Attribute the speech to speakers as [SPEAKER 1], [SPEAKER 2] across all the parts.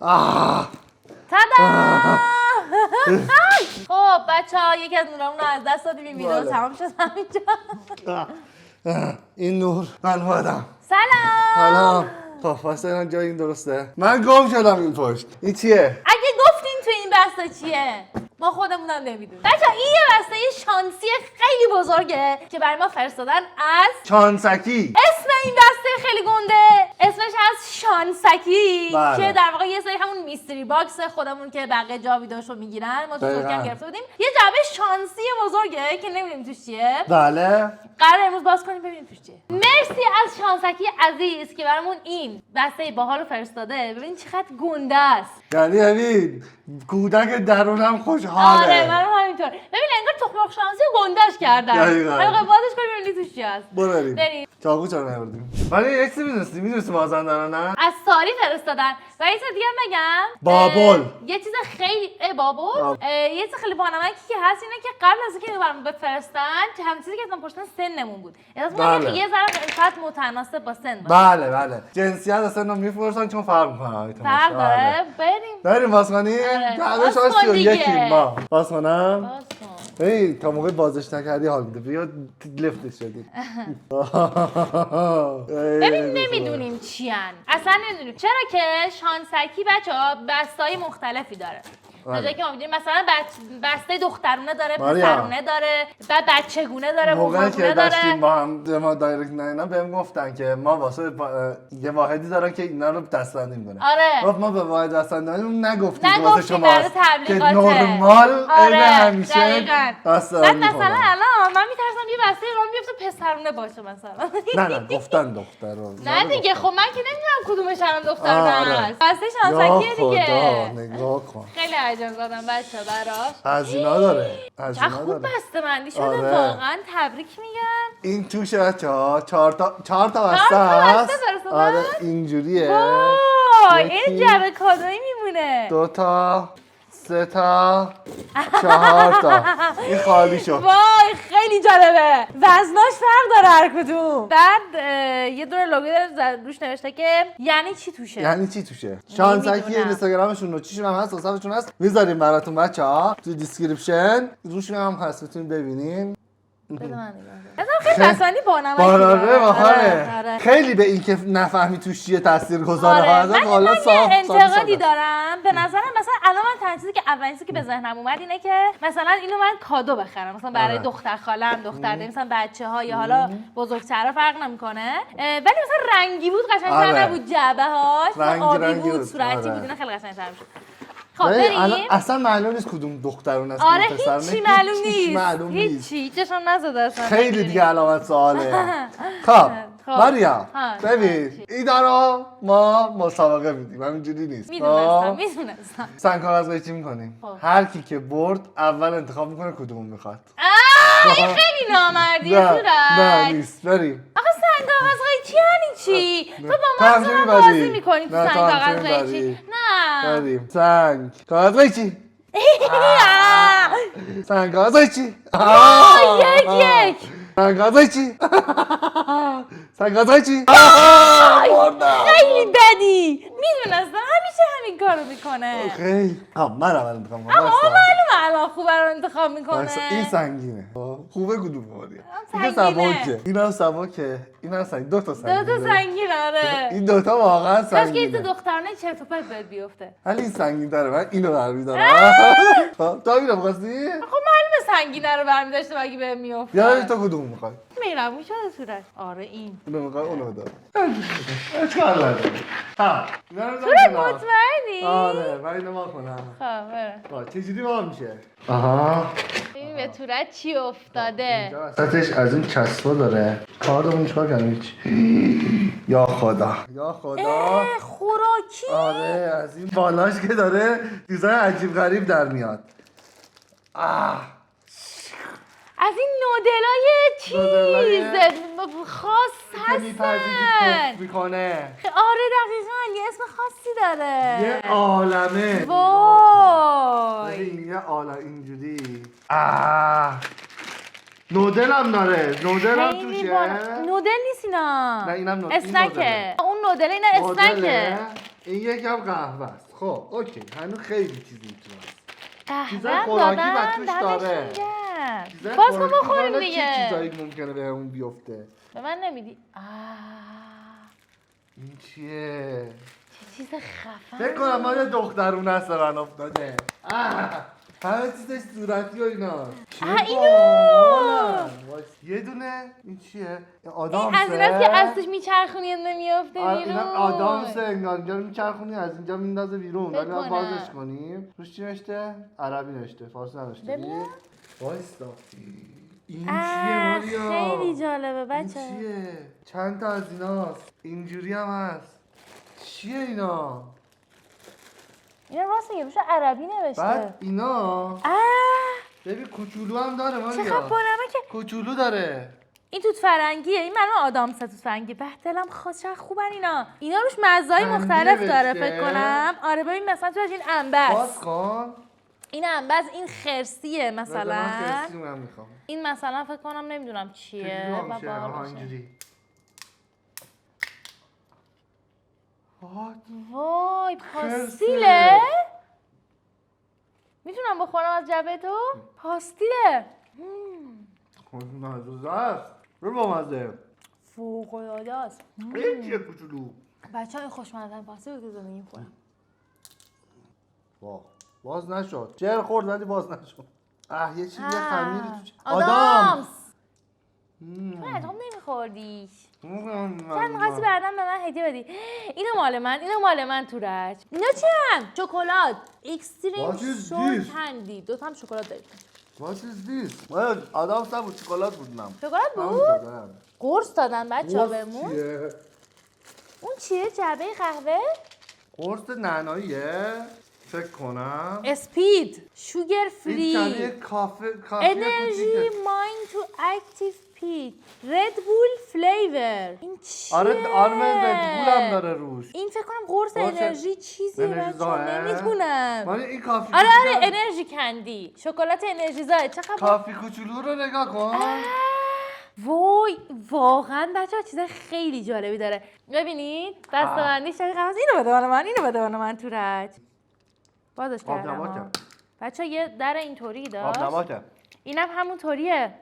[SPEAKER 1] تدا! خب بچه‌ها یکی از نورامون رو از دست دادیم. این ویدیو تمام شد همینجا.
[SPEAKER 2] این نور من اومدم.
[SPEAKER 1] سلام.
[SPEAKER 2] خب واسه اینا جای این درسته؟ من گم شدم این پشت. این چیه؟
[SPEAKER 1] اگه گفتین تو این بسته چیه ما خودمونم نمیدونیم. بچه‌ها این یه بسته شانسی خیلی بزرگه که برای ما فرستادن از
[SPEAKER 2] چانسکی.
[SPEAKER 1] اسم این بسته خیلی گنده، اسمش از شانسکی که در واقع یه سری همون میستری باکس خودمون که بقیه جاویداشو میگیرن ما تو ترکیه گرفته بودیم. یه جعبه شانسی بزرگه که نمیدونیم توش چیه.
[SPEAKER 2] بله.
[SPEAKER 1] قرار امروز باز کنیم ببینیم توش چیه. مرسی از شانسکی عزیز که برامون این بسته باحال رو فرستاده. ببین چقدر گنده است.
[SPEAKER 2] یعنی کودک درونم خوشحاله.
[SPEAKER 1] آره منم همینطور. ببین انگار تخم مرغ شانسی گندش کردن. حالا بازش کنیم ببینیم توش چی هست.
[SPEAKER 2] بریم. چاقو چرا نبردیم؟ ولی یک چیزی میدونستی بازنداران نه؟
[SPEAKER 1] از ساری فرستادن. و یه چیز دیگه بگم.
[SPEAKER 2] بابل.
[SPEAKER 1] یه چیز خیلی بابل. یه چیز خیلی بانمکی که هست اینه که قبل از اینکه برام بفرستن که همین چیزی که اصلا پشتن سنمون بود. اصلا یه ذره قیمت متناسب با سن باشه.
[SPEAKER 2] بله. جنسیت اصلا میفروشن چون فرق می‌کنه.
[SPEAKER 1] فرق داره.
[SPEAKER 2] بریم باز کنیم. جعبه شانسی یکی ما. باز کنم. ای تا موقع بازش نکردی حال میده. بیا لفتش شدی.
[SPEAKER 1] ببین نمیدونیم چیان. اصلا نمیدونیم. چرا که شانسکی بچه‌ها بسته‌های مختلفی داره. جایی که ما می‌دونیم مثلا بسته دخترونه داره، پسرونه داره، بعد بچگونه داره،
[SPEAKER 2] موقعی
[SPEAKER 1] بزرگونه
[SPEAKER 2] که
[SPEAKER 1] داره.
[SPEAKER 2] داشتیم با هم ما دایرکت نه بهم گفتن که ما واسه یه واحدی دارن که اینا رو دستبندی می‌کنه.
[SPEAKER 1] آره.
[SPEAKER 2] گفت ما به واحد دستبندی نگفتیم واسه شما که
[SPEAKER 1] تبلیغاته.
[SPEAKER 2] نورمال همیشه
[SPEAKER 1] مثلا الان من می‌ترسم یه بسته رام بیفته پسرونه باشه مثلا.
[SPEAKER 2] نه گفتن دخترا.
[SPEAKER 1] نه دیگه خب من که نمی‌دونم کدومش هم دخترونه است. بسته شانسکیه دیگه.
[SPEAKER 2] خدا نگاه کن.
[SPEAKER 1] خیلی عجب زدم بچه براش.
[SPEAKER 2] هزینه داره.
[SPEAKER 1] چه خوب بسته بندی شده. واقعا تبریک میگم.
[SPEAKER 2] این توشه بچه‌ها 4 تا بسته هست. آره اینجوریه.
[SPEAKER 1] این جعبه کادویی میمونه.
[SPEAKER 2] 2 تا 3 تا 4 تا این خالی شد.
[SPEAKER 1] وای خیلی جالبه. وزناش فرق داره هر کدوم. بعد یه دور لوگو داره روش نوشته که یعنی چی توشه. شانسکی اینستاگرامشون رو چیشون هم هست واسهشون هست. میذاریم براتون بچه‌ها تو دیسکریپشن روشون هم هست بتونید ببینین. بده من نگاه خیلی بسانی بانمکی.
[SPEAKER 2] خیلی به این که نفهمی توش چیه تاثیرگذاره ها.
[SPEAKER 1] من یه انتقادی دارم. به نظرم مثلا الان من تنها چیزی که اولین چیزی که به ذهنم اومد اینه که مثلا اینو من کادو بخرم مثلا برای دختر خالم، دختر دایی، مثلا بچه‌ها یا حالا بزرگترا فرق نمیکنه. ولی مثلا رنگی بود قشنگ‌تر نبود جعبه هاش. آبی بود، صورتی بود، اینا خیلی قشنگ‌تر میشد. خب بریم.
[SPEAKER 2] اصلا معلوم نیست کدوم دخترون است.
[SPEAKER 1] آره هیچی معلوم نیست. هیچشون نزده اصلا.
[SPEAKER 2] خیلی دیگه علامت سواله. خب مریم ببین اینا رو ما مسابقه میدیم همینجوری نیست.
[SPEAKER 1] میدونستم.
[SPEAKER 2] سنگ کاغذ قیچی میکنیم. هر کی که برد اول انتخاب میکنه کدومون میخواد.
[SPEAKER 1] این خیلی نامردیه.
[SPEAKER 2] نه نیست. بریم.
[SPEAKER 1] آخه سنگ کاغذ قیچی یعنی چی؟ تو با من بازی میکنی تو سنگ کاغذ قیچی؟ نه.
[SPEAKER 2] بریم. سنگ کاغذ قیچی. سنگ کاغذ قیچی.
[SPEAKER 1] یک.
[SPEAKER 2] سنگ کاغذ قیچی. سنگ کاغذ قیچی.
[SPEAKER 1] خیلی بدی. میدونستم همیشه همین کارو میکنه.
[SPEAKER 2] خیلی. من اول انتخاب میکنم.
[SPEAKER 1] معلومه الان خوبه رو انتخاب میکنه.
[SPEAKER 2] این سنگینه. خوبه کدومه ولی؟ این سبکه. اینم سبکه. اینم سنگ. 2 تا سنگینه.
[SPEAKER 1] 2 تا سنگین آره.
[SPEAKER 2] این 2 تا واقعا سنگینه.
[SPEAKER 1] کاش که دخترانه چرت و پرت بهت بیفته.
[SPEAKER 2] ولی این سنگین داره. من اینو برمی‌دارم. تا اینو می‌خواستی؟
[SPEAKER 1] خب معلومه سنگینه رو برمی‌داشته مگه بهم میافته.
[SPEAKER 2] یا تو کدوم می‌خوای؟
[SPEAKER 1] میرم شده صورت. آره این.
[SPEAKER 2] اونو می‌خوای اونو بده. اشکال نداره.
[SPEAKER 1] صورت مطمئنی؟
[SPEAKER 2] آره من اینو ما کنم.
[SPEAKER 1] خب
[SPEAKER 2] چجوری ما میشه؟
[SPEAKER 1] ببین به صورت چی افتاده.
[SPEAKER 2] وسطش از این چسبا داره. کاردمون چیکار کردیم؟ یا خدا.
[SPEAKER 1] خوراکی.
[SPEAKER 2] آره از این بالاش که داره چیزای عجیب غریب در میاد.
[SPEAKER 1] از این نودلای چیز خاص هستن. آره دقیقاً یه اسم خاصی داره.
[SPEAKER 2] یه عالمه.
[SPEAKER 1] وای
[SPEAKER 2] این یه عالم اینجوری. نودل هم داره. نودل هم توشه.
[SPEAKER 1] نودل نیست اینا.
[SPEAKER 2] نه اینم
[SPEAKER 1] اسنکه. اون نودل اینا اسنکه.
[SPEAKER 2] این یکم قهوه است. خب اوکی هنوز خیلی چیزی میتونم چیزای
[SPEAKER 1] قهوه
[SPEAKER 2] خوراکی
[SPEAKER 1] دادن
[SPEAKER 2] و توش داره
[SPEAKER 1] چیزای باز کن بخوریم
[SPEAKER 2] چه
[SPEAKER 1] دیگه
[SPEAKER 2] چیزایی ممکنه به اون بیفته
[SPEAKER 1] به من نمیدی
[SPEAKER 2] این چیه
[SPEAKER 1] چه چیز خفن
[SPEAKER 2] فکر کنم ما یه دخترون هست من افتاده همه چیزش صورتی و اینا
[SPEAKER 1] اینو
[SPEAKER 2] یه دونه این چیه؟ آدامسه
[SPEAKER 1] این از این است که از توش میچرخونی نمیافته بیرون
[SPEAKER 2] اینا آدامسه انگار اینجا میچرخونی از اینجا میندازه بیرون ولی باید
[SPEAKER 1] کنم.
[SPEAKER 2] بازش کنیم روش چی نوشته؟ عربی نوشته فارسی نوشته
[SPEAKER 1] ببینم.
[SPEAKER 2] وایستا این چیه ماریا؟
[SPEAKER 1] خیلی جالبه
[SPEAKER 2] این
[SPEAKER 1] بچه
[SPEAKER 2] چیه؟ چند تا از ایناست اینجوری هم هست چیه اینا؟
[SPEAKER 1] اینا راست میگه روش عربی نوشته
[SPEAKER 2] بعد اینا ببین کوچولو هم داره ماریا
[SPEAKER 1] چقدر پرنمه که
[SPEAKER 2] کوچولو داره
[SPEAKER 1] این توت فرنگیه این معلومه آدامسه توت فرنگی به دلم خواست چقدر خوبن اینا روش مزه‌های
[SPEAKER 2] هندی
[SPEAKER 1] مختلف داره
[SPEAKER 2] نوشته.
[SPEAKER 1] فکر کنم آره ببین مثلا توش این انبس
[SPEAKER 2] باز کن
[SPEAKER 1] این انبس این خرسیه مثلا
[SPEAKER 2] من خرسی من میخوام
[SPEAKER 1] این مثلا فکر کنم نمیدونم چیه و بار باشه.
[SPEAKER 2] اینجوری
[SPEAKER 1] وای
[SPEAKER 2] خرسه.
[SPEAKER 1] پاستیله میتونم بخورم از جبه تو پاستیله
[SPEAKER 2] مزه است رو با مزه
[SPEAKER 1] فوق‌العاده است
[SPEAKER 2] این چیه کوچولو
[SPEAKER 1] بچه‌ها این خوشمزه پاستیل رو که زندگی می‌خورم
[SPEAKER 2] واه باز نشد جر خورد ولی باز نشد یه چیز یه خمیری توش
[SPEAKER 1] آدامس تو ادام نمیخوردیش چند می‌خواستی بعداً به من هدیه بدی اینو مال من تورج اینا چی هم؟ شکلات اکستریم
[SPEAKER 2] What is
[SPEAKER 1] شورت
[SPEAKER 2] this?
[SPEAKER 1] کندی دوتا هم شکلات داریم
[SPEAKER 2] What is this؟ آدامس نبود شکلات بود نم
[SPEAKER 1] شکلات بود؟ قرص دادن بچه‌ها بهمون اون چیه جعبه قهوه؟
[SPEAKER 2] قرص نعناییه فکر کنم
[SPEAKER 1] اسپید شوگر فری
[SPEAKER 2] این شبیه کافه
[SPEAKER 1] انرژی مایند تو اکتیو پیت رد بول فلیور این چیه؟
[SPEAKER 2] آره آرمن ردبول هم داره روش
[SPEAKER 1] این فکر کنم قرص انرژی چیزیه
[SPEAKER 2] انرژی
[SPEAKER 1] بچه
[SPEAKER 2] زاه،
[SPEAKER 1] نمیدونم
[SPEAKER 2] این کافی
[SPEAKER 1] آره
[SPEAKER 2] کوچولو-
[SPEAKER 1] انرژی کندی شکلات انرژی زاه چقدر
[SPEAKER 2] کافی کوچولو رو نگاه کن
[SPEAKER 1] وای واقعا بچه ها چیز خیلی جالبی داره ببینید دستبندی شبیه قهوه اینو بده من تورج بازش کردم بچه ها یه در اینطوری داشت
[SPEAKER 2] آبنباته
[SPEAKER 1] اینم همونطوریه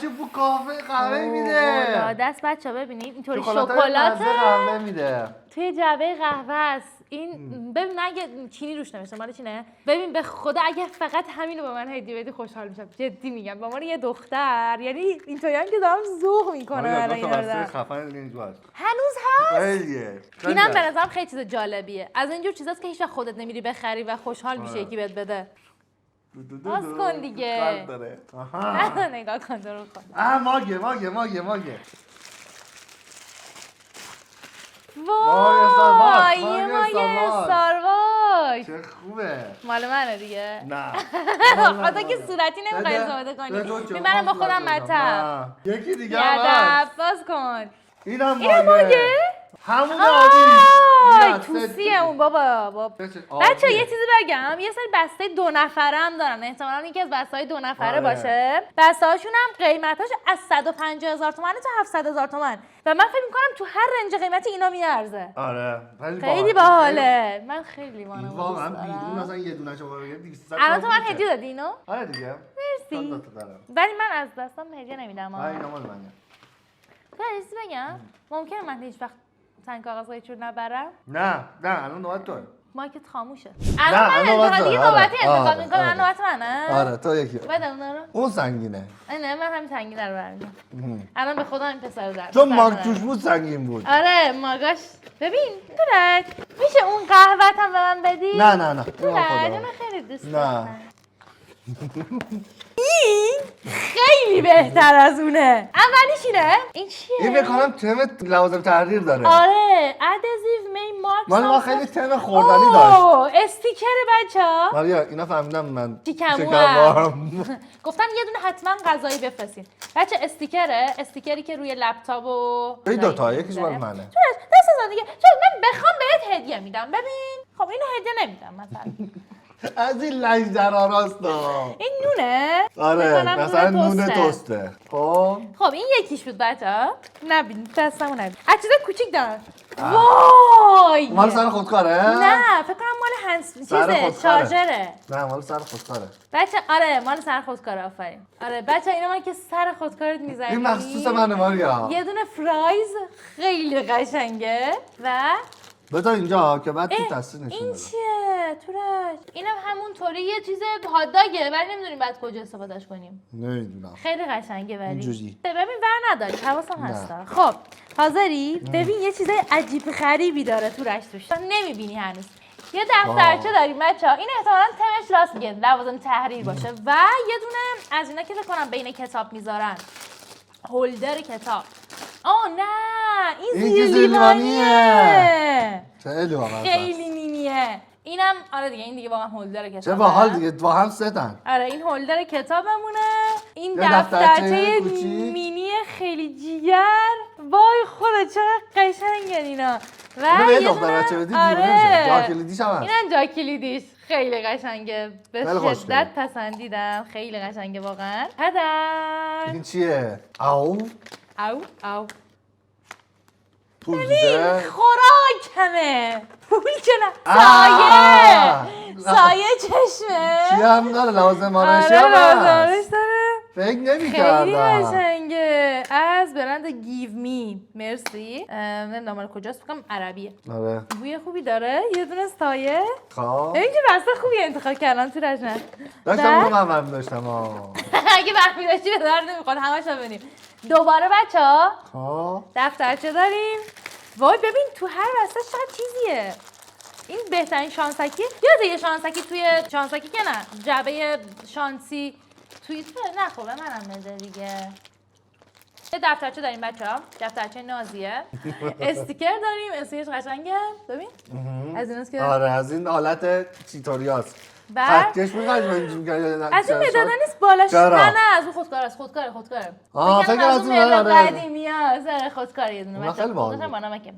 [SPEAKER 2] چه بو کافه قهوه میده
[SPEAKER 1] دست بچه ها ببینید اینطوری
[SPEAKER 2] شکلات قهوه میده
[SPEAKER 1] توی جعبه قهوه است این ببین اگه چینی روش نوشته مال چینه ببین به خدا اگه فقط همینو به من هدیه بدی خوشحال میشم جدی میگم با من یه دختر یعنی اینطوری هم که دارم ذوق میکنه برای اینا رو
[SPEAKER 2] خفن اینجا هست
[SPEAKER 1] هنوز هست
[SPEAKER 2] خیلیه
[SPEAKER 1] اینم به نظرم خیلی چیز جالبیه از اینجور چیزاست که هیچ وقت خودت نمیری بخری و خوشحال میشه یکی بهت بده باز کن دیگه نگاه کن درو کن
[SPEAKER 2] ماگه
[SPEAKER 1] وای یه ماگه سارواش
[SPEAKER 2] چه خوبه
[SPEAKER 1] مال منه دیگه
[SPEAKER 2] نه
[SPEAKER 1] خدا که صورتی نمیخوای استفاده کنی میبرم به خودم مطب
[SPEAKER 2] یکی دیگه
[SPEAKER 1] یادب باز کن
[SPEAKER 2] اینم
[SPEAKER 1] ماگه
[SPEAKER 2] همون آبی
[SPEAKER 1] توسیه اون بابا بچه یه چیزی بگم یه سری بسته 2 نفره هم دارن احتمالاً یکی از بسته های 2 نفره باشه بسته هاشون هم قیمتاش از 150,000 تومان تا 700,000 تومان و من فکر میکنم تو هر رنج قیمتی اینا میارزه
[SPEAKER 2] آره
[SPEAKER 1] خیلی باحاله من خیلی
[SPEAKER 2] این واقعا بیرون مثلا یه دونه شما بگم 200
[SPEAKER 1] الان تو من هدیه دادی اینو
[SPEAKER 2] آره دیگه
[SPEAKER 1] مرسی ولی من از دستم هدیه نمیدم
[SPEAKER 2] اینا مال منه
[SPEAKER 1] تو چیزی بگم ممکنه من هیچ وقت سنگ کاغذ قیچور نبرم
[SPEAKER 2] نه الان نوبت توه
[SPEAKER 1] مایکت خاموشه الان من انتخاب دیگه نوبتی انتخاب میکنم الان نوبت منه
[SPEAKER 2] آره تو یکی
[SPEAKER 1] بده اونا رو
[SPEAKER 2] اون سنگینه
[SPEAKER 1] نه من همین سنگینه رو برمیدم الان به خودم این پسر رو
[SPEAKER 2] چون ماگ توش بود سنگین بود
[SPEAKER 1] آره ماگاش ببین تورج میشه اون قهوت هم به من بدی
[SPEAKER 2] نه
[SPEAKER 1] تورج من خیلی دوست دارم
[SPEAKER 2] نه
[SPEAKER 1] این خیلی بهتر از اونه اولیش اینه این چیه؟
[SPEAKER 2] این بکنم تم لوازم تحریر داره
[SPEAKER 1] آره ادزیو می مارک
[SPEAKER 2] مال ما خیلی تم خوردنی داشت
[SPEAKER 1] استیکر بچه‌ها
[SPEAKER 2] ماریا اینا فهمیدم من
[SPEAKER 1] شکموام گفتم یه دونه حتما غذایی بفرستین بچه استیکری که روی لپتاپ و
[SPEAKER 2] این دوتا یکیش مال منه
[SPEAKER 1] دست از دیگه چون من بخوام بهت هدیه میدم ببین خب اینو هدیه نمیدم مثلا
[SPEAKER 2] از این لنجدراراست.
[SPEAKER 1] این نونه؟
[SPEAKER 2] آره
[SPEAKER 1] می‌کنم
[SPEAKER 2] مثلا نون
[SPEAKER 1] توسته.
[SPEAKER 2] توسته. خب
[SPEAKER 1] خب این یکیش بود بچه‌ها. نبینید دستمو نبینید. از چیزای کوچیک دارن. وای
[SPEAKER 2] مال سر خودکاره؟
[SPEAKER 1] نه فکر کنم مال هنس چیزه شارژره.
[SPEAKER 2] نه مال سر خودکاره.
[SPEAKER 1] بچه آره مال سر خودکاره آفرین. آره بچه اینا من که سر خودکارت میزنی.
[SPEAKER 2] این مخصوص منه ماریا.
[SPEAKER 1] یه دونه فرایز خیلی قشنگه و
[SPEAKER 2] بذار اینجا که بعد تو تصویر نشون
[SPEAKER 1] این
[SPEAKER 2] بده.
[SPEAKER 1] چیه تورج؟ اینم همونطوری یه چیز هاتداگه ولی نمیدونیم بعد کجا استفادهش کنیم.
[SPEAKER 2] نمیدونم.
[SPEAKER 1] خیلی قشنگه ولی
[SPEAKER 2] اینجوری.
[SPEAKER 1] ببین ور نداری حواسم هستا. خب حاضری؟ ببین یه چیزای عجیب غریبی داره تورج توش. نمیبینی هنوز. یه دفترچه داریم بچه‌ها. این احتمالاً تمش راست میگه لوازم تحریر باشه و یه دونه از اینا که فکر کنم بین کتاب میذارن. هولدر کتاب. نه این زیر لیوانیه.
[SPEAKER 2] خیلی واقعا.
[SPEAKER 1] خیلی مینیه. اینم آره دیگه این دیگه واقعا هولدر کتابه.
[SPEAKER 2] چه باحال دیگه با هم ستن.
[SPEAKER 1] آره این هولدر کتابمونه. این
[SPEAKER 2] یه
[SPEAKER 1] دفترچه
[SPEAKER 2] کوچیک.
[SPEAKER 1] مینی خیلی جیگر. وای خدا چقدر قشنگن اینا. و
[SPEAKER 2] یه
[SPEAKER 1] یه
[SPEAKER 2] دختر بچه بدی دیوونه میشه. جا کلیدیش هم هست.
[SPEAKER 1] اینم جا کلیدیش خیلی قشنگه. به
[SPEAKER 2] خیلی خوشگله.
[SPEAKER 1] شدت پسندیدم. خیلی قشنگه واقعا. تدن.
[SPEAKER 2] این چیه؟ او
[SPEAKER 1] او
[SPEAKER 2] پول دیده؟
[SPEAKER 1] خوراکمه. پول که نه. سایه چشمه.
[SPEAKER 2] چی هم داره لوازم آرایشی
[SPEAKER 1] آره
[SPEAKER 2] هم هست.
[SPEAKER 1] لوازمش داره.
[SPEAKER 2] فکر نمی
[SPEAKER 1] خیلی
[SPEAKER 2] کردم.
[SPEAKER 1] قشنگه. از برند گیو می مرسی. نمیدونم مال کجاست بگم عربیه.
[SPEAKER 2] آره
[SPEAKER 1] بوی خوبی داره. یه دونه سایه.
[SPEAKER 2] خب
[SPEAKER 1] این که بسته خوبی انتخاب کردم تو رجنه.
[SPEAKER 2] داشتم اونو من داشتم
[SPEAKER 1] اگه برمی داشتی به درد نمیخواد همش رو ببینیم. دوباره بچه ها
[SPEAKER 2] خب
[SPEAKER 1] دفترچه داریم. وای ببین تو هر وسط چقدر چیزیه. این بهترین شانسکی. یاد یه شانسکی توی شانسکی که نه جعبه شانسی توی نه خب منم بده دیگه. یه دفترچه داریم بچه‌ها. دفترچه نازیه. استیکر داریم. استیکرش قشنگه. ببین. از ایناست که
[SPEAKER 2] آره از این حالت چیتوریاست.
[SPEAKER 1] بعد
[SPEAKER 2] خطکش می‌خواید من اینجوری می‌کنم.
[SPEAKER 1] از این مدادا نیست بالاش.
[SPEAKER 2] چرا؟
[SPEAKER 1] نه از اون خودکار است. خودکار.
[SPEAKER 2] فکر از اون
[SPEAKER 1] مداد قدیمی‌ها سر خودکار یه دونه.
[SPEAKER 2] اونا خیلی باحال بود.
[SPEAKER 1] منم که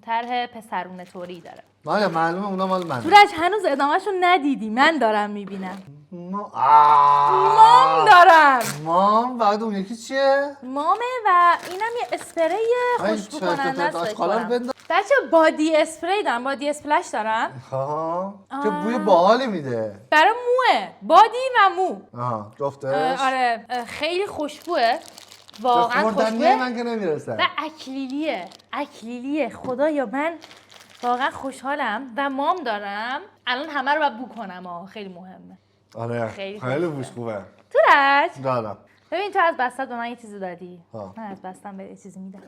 [SPEAKER 1] طرح پسرونه طوری داره.
[SPEAKER 2] مایا معلومه اونا مال منه.
[SPEAKER 1] تورج هنوز ادامهشو ندیدی. من دارم میبینم. مام
[SPEAKER 2] مام
[SPEAKER 1] دارم.
[SPEAKER 2] مام بعد اون یکی چیه؟
[SPEAKER 1] مامه و اینم یه اسپری خوشبو کننده است. بچه بادی اسپری دارم. بادی اسپلش دارم.
[SPEAKER 2] که بوی باحالی میده.
[SPEAKER 1] برای موه. بادی و مو.
[SPEAKER 2] جفتش.
[SPEAKER 1] آره خیلی خوشبوه. واقعا خوشبوه.
[SPEAKER 2] من که نمیرسه.
[SPEAKER 1] و اکلیلیه. خدایا من واقعا خوشحالم و مام دارم. الان همه رو باید بو کنم خیلی مهمه.
[SPEAKER 2] آره خیلی بوش خوبه.
[SPEAKER 1] تورج
[SPEAKER 2] دارم.
[SPEAKER 1] ببین تو از بستت به من یه چیزی دادی. من از بستم به یه چیزی میدم.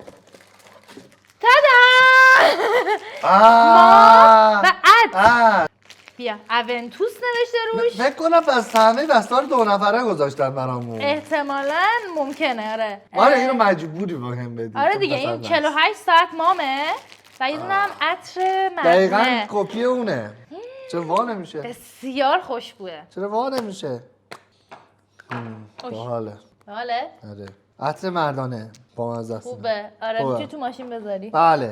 [SPEAKER 1] تادا! و اد. بیا اونتوس نوشته روش.
[SPEAKER 2] فکر کنم بس همه بستا رو 2 نفره گذاشتن برامون.
[SPEAKER 1] احتمالاً ممکنه آره.
[SPEAKER 2] آره اینو مجبوری بهم بدی.
[SPEAKER 1] آره دیگه این 48 ساعت مامه و یه دونه هم عطر مردونه.
[SPEAKER 2] دقیقاً کپی اونه. چرا وا نمیشه؟
[SPEAKER 1] بسیار خوشبوه.
[SPEAKER 2] چرا وا نمیشه؟ باحاله.
[SPEAKER 1] باحاله؟
[SPEAKER 2] آره. عطر مردانه. با مزه است.
[SPEAKER 1] خوبه. آره میتونی تو ماشین بذاری.
[SPEAKER 2] بله.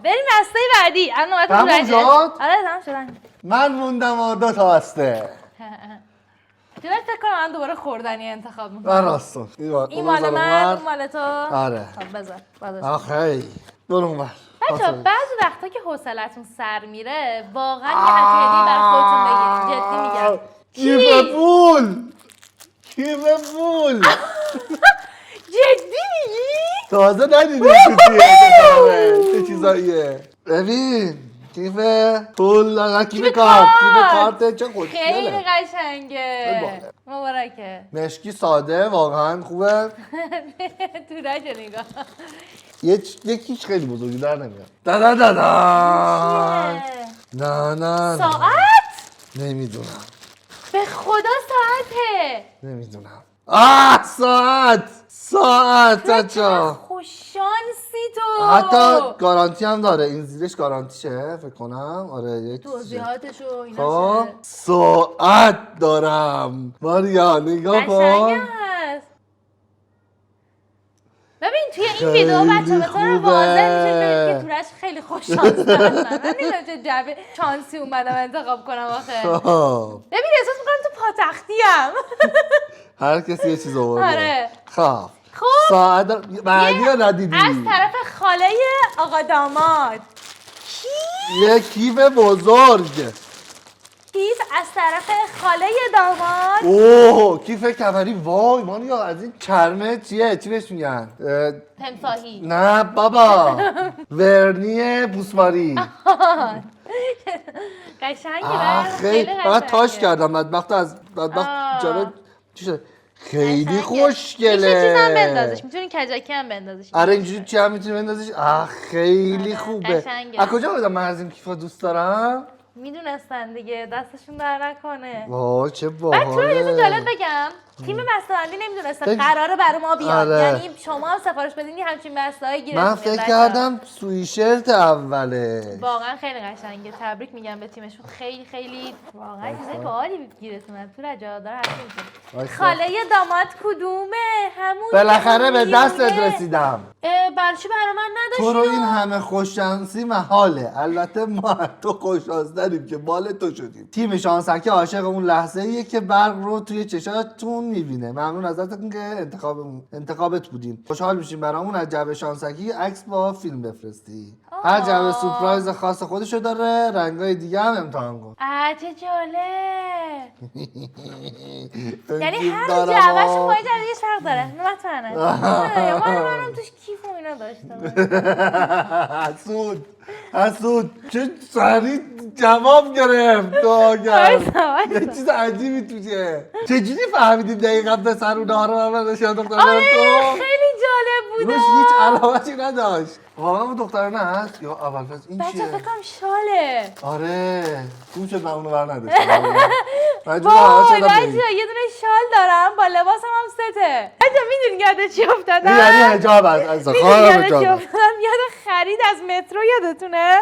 [SPEAKER 1] بریم بسته بعدی. الان نوبت
[SPEAKER 2] تموم شد؟
[SPEAKER 1] آره تموم شدن.
[SPEAKER 2] من موندم و 2 تا بسته.
[SPEAKER 1] دیگه فکر کنم من دوباره خوردنی انتخاب میکنم.
[SPEAKER 2] من راستون.
[SPEAKER 1] این مال من، اون مال تو.
[SPEAKER 2] آره.
[SPEAKER 1] خب بذار.
[SPEAKER 2] آخه برو اونور.
[SPEAKER 1] بچه‌ها بعضی وقتا که حوصلتون سر میره واقعا یه هدیه برای خودتون بگیرید. جدی میگم.
[SPEAKER 2] کیف پول.
[SPEAKER 1] جدی میگی؟
[SPEAKER 2] تازه ندیدی چه چیزاییه. ببین کیف پول کیف کارت چه خوشگله.
[SPEAKER 1] خیلی قشنگه. مبارکه.
[SPEAKER 2] مشکی ساده واقعا خوبه.
[SPEAKER 1] تورج نگاه.
[SPEAKER 2] یکیش خیلی بزرگی در نمیاد. نه
[SPEAKER 1] ساعت؟
[SPEAKER 2] نمیدونم.
[SPEAKER 1] به خدا ساعته.
[SPEAKER 2] نمیدونم. ساعت بچه‌ها.
[SPEAKER 1] خوششانسی تو.
[SPEAKER 2] حتی گارانتی هم داره. این زیرش گارانتیشه فکر کنم. آره یک
[SPEAKER 1] توضیحاتش و اینا.
[SPEAKER 2] خب ساعت دارم. ماریا نگاه کن.
[SPEAKER 1] قشنگ هست. ببین توی این ویدیو بچه به طور واضح میشه ببینید که تورج خیلی خوش شانس من نمیدونم چه جبه شانسی اومدم انتخاب کنم آخه. ببین احساس میکنم تو پاتختیم.
[SPEAKER 2] هر کسی یه چیز آورده.
[SPEAKER 1] آره.
[SPEAKER 2] خب ساعت بعدی رو ندیدی
[SPEAKER 1] از طرف خاله آقا داماد
[SPEAKER 2] یه کیف بزرگ.
[SPEAKER 1] کیف از طرف خاله داماد.
[SPEAKER 2] اوه کیف کمری. وای مانیا از این چرمه چیه؟ چی بهش میگن؟
[SPEAKER 1] تمساحی.
[SPEAKER 2] نه بابا ورنی بوسماری.
[SPEAKER 1] قشنگه.
[SPEAKER 2] خیلی من تاش کردم بدبخت از جاره چی شده؟ خیلی خوشگله.
[SPEAKER 1] میشه چیزم بندازش، میتونی کجاکی هم بندازش.
[SPEAKER 2] آره اینجوری چی هم میتونی بندازش. خیلی خوبه. از کجا بدم من از این کیفا دوست دارم؟
[SPEAKER 1] میدونستن دیگه دستشون در نکنه.
[SPEAKER 2] واه چه باحاله.
[SPEAKER 1] بعد تو یه جالب بگم تیم بسته‌بندی نمیدونستن قراره برای ما بیاد.
[SPEAKER 2] آره.
[SPEAKER 1] یعنی شما هم سفارش بدین همچین بسته‌هایی گیرتون
[SPEAKER 2] من فکر کردم سویشرت اوله.
[SPEAKER 1] واقعا خیلی قشنگه. تبریک میگم به تیمشون. خیلی خیلی واقعا چیزای باحالی گیرتون اومد. تو رجا داره حرف میزنه. خاله داماد کدومه؟ همون
[SPEAKER 2] بالاخره به دستت رسیدم.
[SPEAKER 1] برای چی برای من نداشتی؟
[SPEAKER 2] تو رو این همه خوششانسی محاله. البته ما تو خوششانس‌تریم که بال تو شدیم. تیم شانسکی عاشق اون لحظه ایه که برق رو توی چشاتون میبینه. ممنون ازتون که انتخابت بودیم. خوشحال میشیم برامون از جعبه شانسکی عکس با فیلم بفرستی. هر جعبه سورپرایز خاص خودشو داره. رنگای دیگه هم امتحان کن.
[SPEAKER 1] چه جالب. یعنی هر جعبه‌شون با جعبه‌ش فرق داره. مطمئنه. منم توش کیف و اینا داشتم.
[SPEAKER 2] حسود چه سریع جواب گرفت. یه چیز عجیبی توشه. چجوری فهمیدیم دقیقا پسر اونها رو من نشان دختران تو؟
[SPEAKER 1] خیلی جالب بوده.
[SPEAKER 2] روش هیچ علامتی نداشت. واقعا اون دخترانه هست؟ یا اول پس این چیه؟
[SPEAKER 1] بچه فکرم شاله.
[SPEAKER 2] آره خوب شد من اونو بر نداشتم.
[SPEAKER 1] وای بچه یه دونه شال دارم با لباسم هم سته. بچه میدونی یاد چی افتادم؟
[SPEAKER 2] یعنی حجاب از خواهرم حجاب.
[SPEAKER 1] یاد خرید از مترو یادتونه؟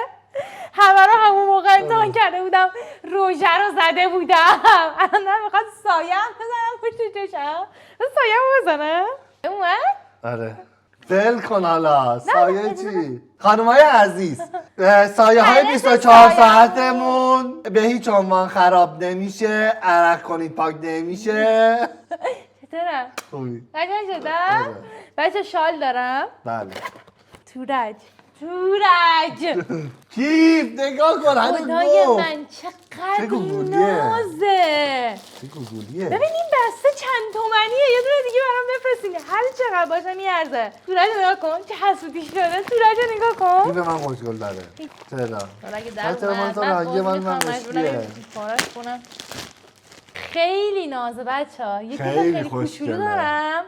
[SPEAKER 1] همه رو همون موقع امتحان کرده بودم. روژه رو زده بودم. الان میخواد سایه هم بزنم پشت چشم. سایه هم بزنه؟ اومد؟
[SPEAKER 2] آره فل کن حالا. سایه چی؟ خانمای عزیز سایه های 24 ساعتمون به هیچ عنوان خراب نمیشه. عرق کنید پاک نمیشه.
[SPEAKER 1] چطوره؟
[SPEAKER 2] خوبی
[SPEAKER 1] قشنگ شدم؟ بچه شال دارم.
[SPEAKER 2] بله
[SPEAKER 1] تورج
[SPEAKER 2] کیف نگاه کن هنوز
[SPEAKER 1] خدای من چقدر نازه.
[SPEAKER 2] چه گوگولیه.
[SPEAKER 1] ببین این بسته چند تومنیه. یه دونه دیگه برام بفرستین. هر چقدر باشه میارزه. تورج نگاه کن چه حسودی شده. تورج نگاه کن.
[SPEAKER 2] این به من خوشگل داره. چرا؟
[SPEAKER 1] اگه در
[SPEAKER 2] من مشکیه.
[SPEAKER 1] خیلی نازه بچه‌ها. یه خیلی کوچولو دارم.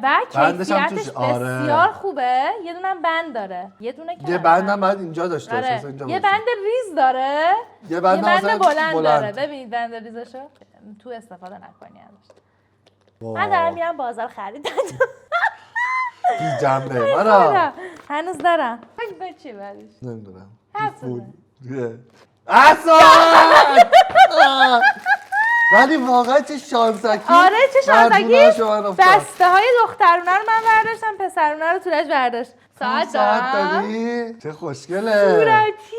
[SPEAKER 1] و کیفیتش بسیار خوبه. یه دونه بند داره. یه
[SPEAKER 2] بندم باید اینجا داشته باشه.
[SPEAKER 1] یه بند ریز داره.
[SPEAKER 2] یه بند
[SPEAKER 1] بلند داره. ببینید بند ریزشو تو استفاده نکنی ازش. من دارم میرم بازار خرید.
[SPEAKER 2] بی جنبه منم
[SPEAKER 1] هنوز دارم. به چی بعدش؟
[SPEAKER 2] نمیدونم. ولی واقعا چه شانسکی.
[SPEAKER 1] آره چه شانسکی. بسته های دخترونه رو من برداشتم. پسرونه رو تورج برداشت. ساعت
[SPEAKER 2] داری؟ چه خوشگله.
[SPEAKER 1] صورتی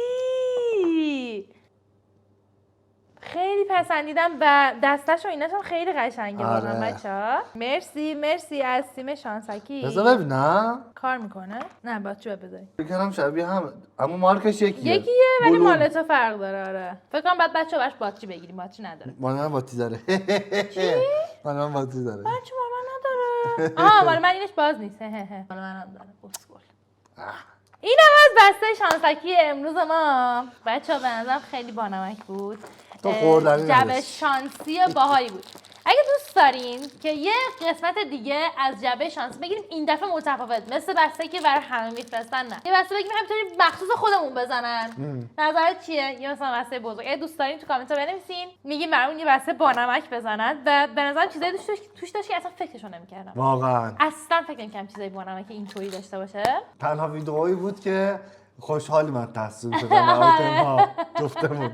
[SPEAKER 1] خیلی پسندیدم و دستش و ایناش هم خیلی قشنگه. بازم بچه‌ها مرسی از تیم شانسکی.
[SPEAKER 2] بذار ببینم
[SPEAKER 1] کار میکنه. نه بچه‌ها بذارید.
[SPEAKER 2] فکر کنم شبیه هم اما مارکش یکیه
[SPEAKER 1] ولی مال تو فرق داره. آره فکر کنم بعد بچه‌ها باش باتری بگیریم. باتری نداره.
[SPEAKER 2] مال من باتری داره.
[SPEAKER 1] چی؟
[SPEAKER 2] مال من باتری داره.
[SPEAKER 1] بچه مال من نداره. مال من اینش باز نیست. مال منم داره. اسکول. این هم از بسته شانسکی امروز ما. بچه‌ها به نظرم خیلی بانمک بود.
[SPEAKER 2] تو خوردنی
[SPEAKER 1] جعبه شانسی باحالی بود. اگه دوست دارین که یه قسمت دیگه از جعبه شانسی بگیریم این دفعه متفاوت مثل بسته که برای همه میفرستن نه. یه بسته بگیم همینطوری مخصوص خودمون بزنن. نظرت چیه؟ یا مثلا بسته بزرگ. اگه دوست دارین تو کامنت ها بنویسین. میگیم برامون یه بسته بانمک بزنن و به نظرم چیزایی توش داشت که اصلا فکرشو نمی‌کردم.
[SPEAKER 2] واقعا.
[SPEAKER 1] اصلا فکر نمی‌کردم چیزای بانمک اینطوری داشته باشه.
[SPEAKER 2] تنها ویدئویی بود که خوشحالی من تصمیم شدم آیتم ها جفتمون.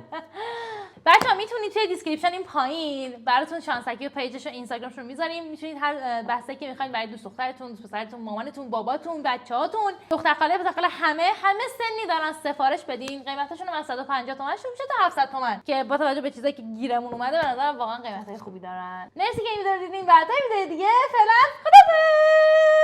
[SPEAKER 1] بچه‌ها میتونید توی دیسکریپشن این پایین براتون شانسکی و پیجش و اینستاگرامش رو میذاریم. میتونید هر بحثی که میخواین برای دوست دخترتون، دوست پسرتون، مامانتون، باباتون، بچه‌هاتون، دختر خاله، پسر خاله همه سنی دارن سفارش بدین. قیمتاشون هم از 150 تومن شروع میشه تا 700 تومن که با توجه به چیزایی که گیرمون اومده به نظرم واقعا قیمتای خوبی دارن. مرسی که این ویدیو رو دیدین. بعد ویدیو دیگه فعلا خدافظ.